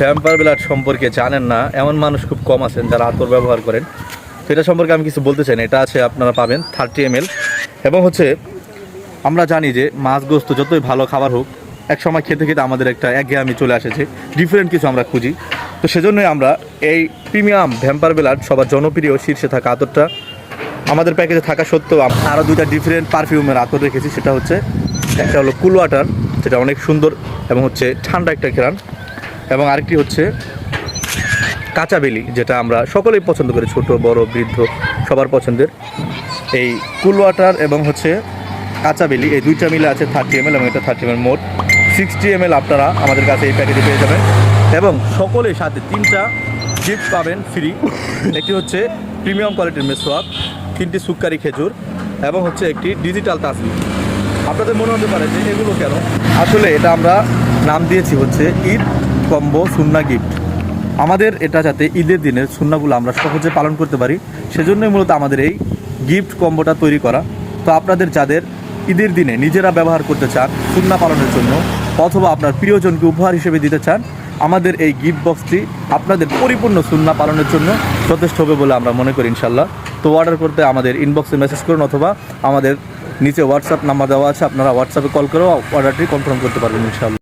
Vampire blood সম্পর্কে জানেন না এমন মানুষ খুব কম আছেন যারা আতর ব্যবহার করেন। তো এটা সম্পর্কে আমি কিছু বলতে চাই না। এটা আছে, আপনারা পাবেন 30 ml। এবং হচ্ছে আমরা জানি যে মাছ গোস্ত যতই ভালো খাবার হোক, এক সময় খেতে খেতে আমাদের একটা একঘেয়েমি চলে আসেছে, ডিফারেন্ট কিছু আমরা খুঁজি। তো সেজন্যই আমরা এই প্রিমিয়াম ভ্যাম্পায়ার ব্লাড সবার জনপ্রিয় শীর্ষে থাকা আতরটা আমাদের প্যাকেজে থাকা সত্ত্বেও আরও দুইটা ডিফারেন্ট পারফিউমের আতর রেখেছি। সেটা হচ্ছে একটা হলো কুল ওয়াটার, যেটা অনেক সুন্দর এবং হচ্ছে ঠান্ডা একটা ঘ্রাণ, এবং আরেকটি হচ্ছে কাঁচা বেলি, যেটা আমরা সকলেই পছন্দ করি, ছোট বড় বৃদ্ধ সবার পছন্দের। এই কুল ওয়াটার এবং হচ্ছে কাঁচা বেলি এই দুইটা মিলে আছে 30 ml, এবং এটা 30 ml, মোট 60 ml আপনারা আমাদের কাছে এই প্যাকেজে পেয়ে যাবেন। এবং সকলের সাথে 3টা গিফট পাবেন ফ্রি। একটি হচ্ছে প্রিমিয়াম কোয়ালিটির মেসওয়াক, 3টি সুক্কারি খেজুর, এবং হচ্ছে একটি ডিজিটাল তাসবি। আপনাদের মনে হতে পারে যে এগুলো কেন, আসলে এটা আমরা নাম দিয়েছি হচ্ছে ঈদ কম্বো সুন্না গিফট। আমাদের এটা যাতে ঈদের দিনের সুন্নাগুলো আমরা সহজে পালন করতে পারি, সেজন্যই মূলত আমাদের এই গিফট কম্বোটা তৈরি করা। তো আপনাদের যাদের ঈদের দিনে নিজেরা ব্যবহার করতে চান সুন্না পালনের জন্য, অথবা আপনার প্রিয়জনকে উপহার হিসেবে দিতে চান, আমাদের এই গিফট বক্সটি আপনাদের পরিপূর্ণ সুন্না পালনের জন্য যথেষ্ট হবে বলে আমরা মনে করি ইনশাল্লাহ। তো অর্ডার করতে আমাদের ইনবক্সে মেসেজ করুন, অথবা আমাদের নিচে হোয়াটসঅ্যাপ নাম্বার দেওয়া আছে, আপনারা হোয়াটসঅ্যাপে কল করেও অর্ডারটি কনফার্ম করতে পারবেন ইনশাল্লাহ।